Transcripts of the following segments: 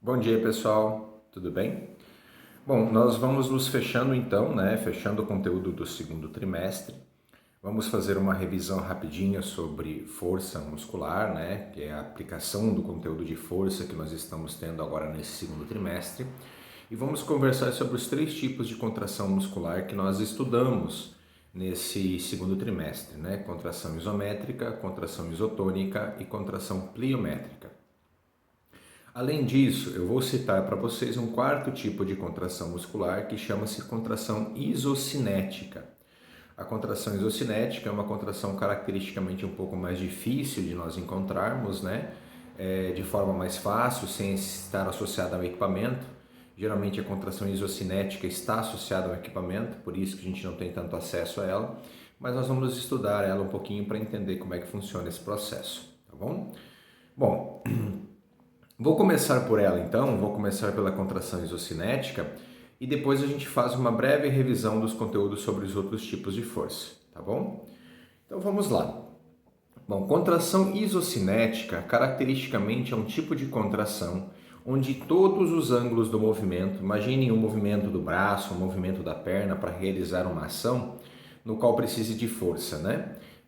Bom dia, pessoal. Tudo bem? Bom, nós vamos nos fechando então, Fechando o conteúdo do segundo trimestre. Vamos fazer uma revisão rapidinha sobre força muscular, Que é a aplicação do conteúdo de força que nós estamos tendo agora nesse segundo trimestre. E vamos conversar sobre os três tipos de contração muscular que nós estudamos nesse segundo trimestre, Contração isométrica, contração isotônica e contração pliométrica. Além disso, eu vou citar para vocês um quarto tipo de contração muscular que chama-se contração isocinética. A contração isocinética é uma contração caracteristicamente um pouco mais difícil de nós encontrarmos, de forma mais fácil, sem estar associada ao equipamento. Geralmente a contração isocinética está associada ao equipamento, por isso que a gente não tem tanto acesso a ela, mas nós vamos estudar ela um pouquinho para entender como é que funciona esse processo, tá bom? Bom, vou começar por ela então, vou começar pela contração isocinética e depois a gente faz uma breve revisão dos conteúdos sobre os outros tipos de força, tá bom? Então vamos lá. Bom, contração isocinética caracteristicamente é um tipo de contração onde todos os ângulos do movimento, imaginem o movimento do braço, o movimento da perna para realizar uma ação no qual precise de força,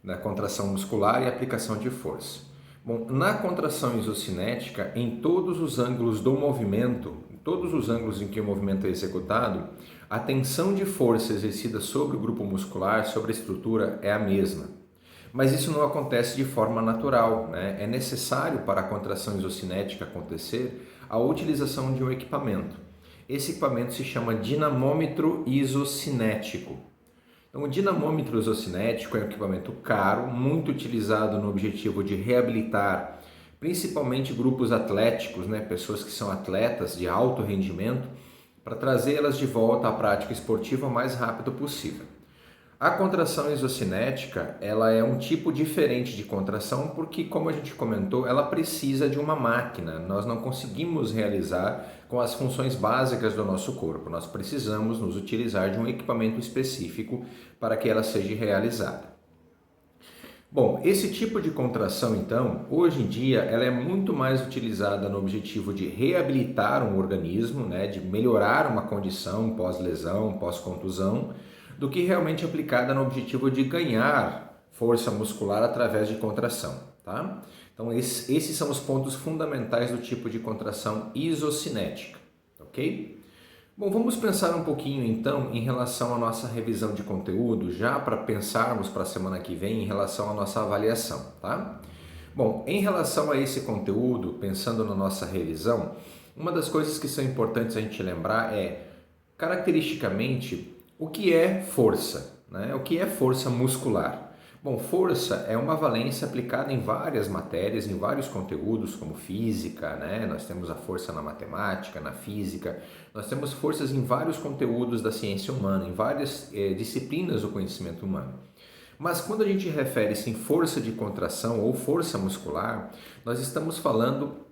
Na contração muscular e aplicação de força. Bom, na contração isocinética, em todos os ângulos do movimento, em todos os ângulos em que o movimento é executado, a tensão de força exercida sobre o grupo muscular, sobre a estrutura, é a mesma. Mas isso não acontece de forma natural, É necessário para a contração isocinética acontecer a utilização de um equipamento. Esse equipamento se chama dinamômetro isocinético. Então, o dinamômetro isocinético é um equipamento caro, muito utilizado no objetivo de reabilitar principalmente grupos atléticos, Pessoas que são atletas de alto rendimento, para trazê-las de volta à prática esportiva o mais rápido possível. A contração isocinética, ela é um tipo diferente de contração porque, como a gente comentou, ela precisa de uma máquina. Nós não conseguimos realizar com as funções básicas do nosso corpo. Nós precisamos nos utilizar de um equipamento específico para que ela seja realizada. Bom, esse tipo de contração, então, hoje em dia, ela é muito mais utilizada no objetivo de reabilitar um organismo, de melhorar uma condição pós-lesão, pós-contusão, do que realmente aplicada no objetivo de ganhar força muscular através de contração, tá? Então, esses são os pontos fundamentais do tipo de contração isocinética, ok? Bom, vamos pensar um pouquinho então em relação à nossa revisão de conteúdo, já para pensarmos para a semana que vem em relação à nossa avaliação, tá? Bom, em relação a esse conteúdo, pensando na nossa revisão, uma das coisas que são importantes a gente lembrar é, caracteristicamente, o que é força, O que é força muscular? Bom, força é uma valência aplicada em várias matérias, em vários conteúdos, como física, Nós temos a força na matemática, na física, nós temos forças em vários conteúdos da ciência humana, em várias disciplinas do conhecimento humano. Mas quando a gente refere-se em força de contração ou força muscular, nós estamos falando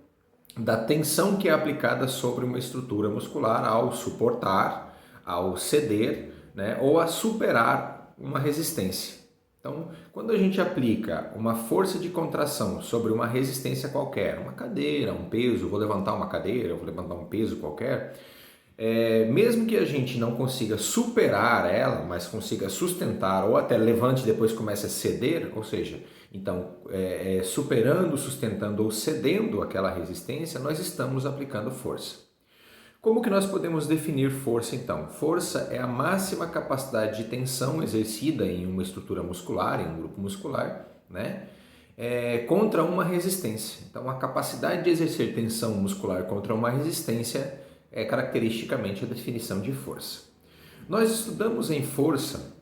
da tensão que é aplicada sobre uma estrutura muscular ao suportar, ao ceder, ou a superar uma resistência. Então, quando a gente aplica uma força de contração sobre uma resistência qualquer, uma cadeira, um peso, vou levantar uma cadeira, vou levantar um peso qualquer, mesmo que a gente não consiga superar ela, mas consiga sustentar ou até levante e depois comece a ceder, ou seja, então superando, sustentando ou cedendo aquela resistência, nós estamos aplicando força. Como que nós podemos definir força então? Força é a máxima capacidade de tensão exercida em uma estrutura muscular, em um grupo muscular, contra uma resistência. Então, a capacidade de exercer tensão muscular contra uma resistência é caracteristicamente a definição de força. Nós estudamos em força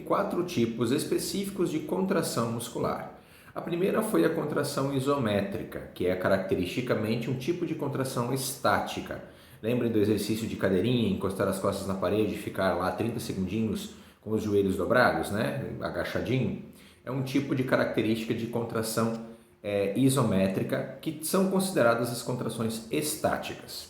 quatro tipos específicos de contração muscular. A primeira foi a contração isométrica, que é caracteristicamente um tipo de contração estática. Lembrem do exercício de cadeirinha, encostar as costas na parede e ficar lá 30 segundinhos com os joelhos dobrados, agachadinho? É um tipo de característica de contração isométrica, que são consideradas as contrações estáticas.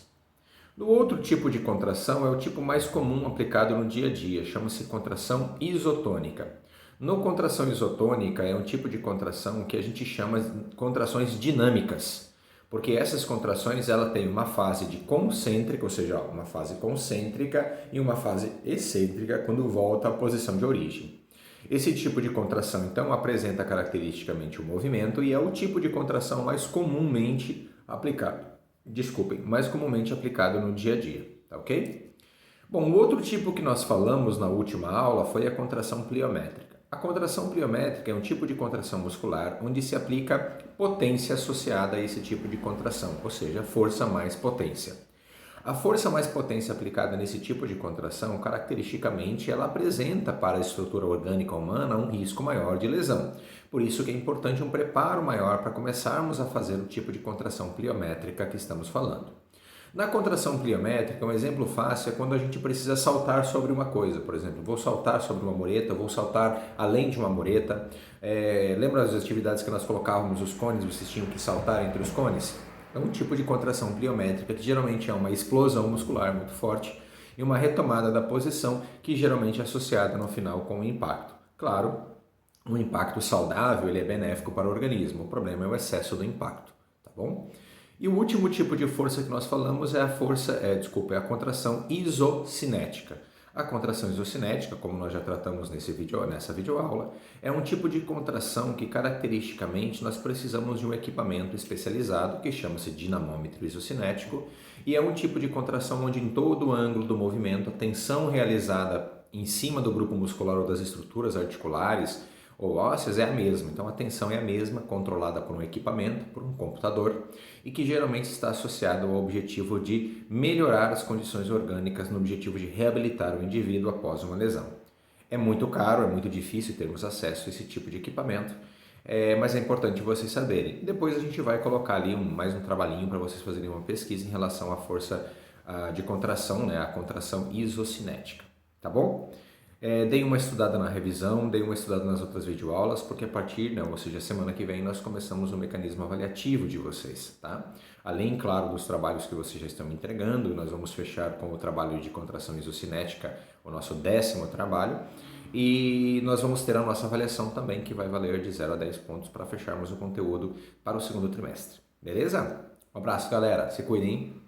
O outro tipo de contração é o tipo mais comum aplicado no dia a dia, chama-se contração isotônica. No contração isotônica é um tipo de contração que a gente chama de contrações dinâmicas. Porque essas contrações ela tem uma fase de concêntrica, ou seja, uma fase concêntrica e uma fase excêntrica quando volta à posição de origem. Esse tipo de contração, então, apresenta caracteristicamente o movimento e é o tipo de contração mais comumente aplicado, mais comumente aplicado no dia a dia, tá ok? Bom, o outro tipo que nós falamos na última aula foi a contração pliométrica. A contração pliométrica é um tipo de contração muscular onde se aplica potência associada a esse tipo de contração, ou seja, força mais potência. A força mais potência aplicada nesse tipo de contração, caracteristicamente, ela apresenta para a estrutura orgânica humana um risco maior de lesão. Por isso que é importante um preparo maior para começarmos a fazer o tipo de contração pliométrica que estamos falando. Na contração pliométrica, um exemplo fácil é quando a gente precisa saltar sobre uma coisa. Por exemplo, vou saltar sobre uma mureta, vou saltar além de uma mureta. Lembra das atividades que nós colocávamos os cones, vocês tinham que saltar entre os cones? É um tipo de contração pliométrica que geralmente é uma explosão muscular muito forte e uma retomada da posição que geralmente é associada no final com o impacto. Claro, um impacto saudável ele é benéfico para o organismo, o problema é o excesso do impacto, tá bom? E o último tipo de força que nós falamos é a contração isocinética. A contração isocinética, como nós já tratamos nessa videoaula, é um tipo de contração que caracteristicamente nós precisamos de um equipamento especializado que chama-se dinamômetro isocinético e é um tipo de contração onde em todo o ângulo do movimento a tensão realizada em cima do grupo muscular ou das estruturas articulares ou ósseas é a mesma. Então a tensão é a mesma, controlada por um equipamento, por um computador, e que geralmente está associado ao objetivo de melhorar as condições orgânicas no objetivo de reabilitar o indivíduo após uma lesão. É muito caro, é muito difícil termos acesso a esse tipo de equipamento, mas é importante vocês saberem. Depois a gente vai colocar ali mais um trabalhinho para vocês fazerem uma pesquisa em relação à força de contração, né, a contração isocinética, tá bom? Dei uma estudada na revisão, dei uma estudada nas outras videoaulas, porque a partir, ou seja, semana que vem, nós começamos o mecanismo avaliativo de vocês, tá? Além, claro, dos trabalhos que vocês já estão entregando, nós vamos fechar com o trabalho de contração isocinética, o nosso 10º trabalho, e nós vamos ter a nossa avaliação também, que vai valer de 0 a 10 pontos para fecharmos o conteúdo para o segundo trimestre, beleza? Um abraço, galera, se cuidem!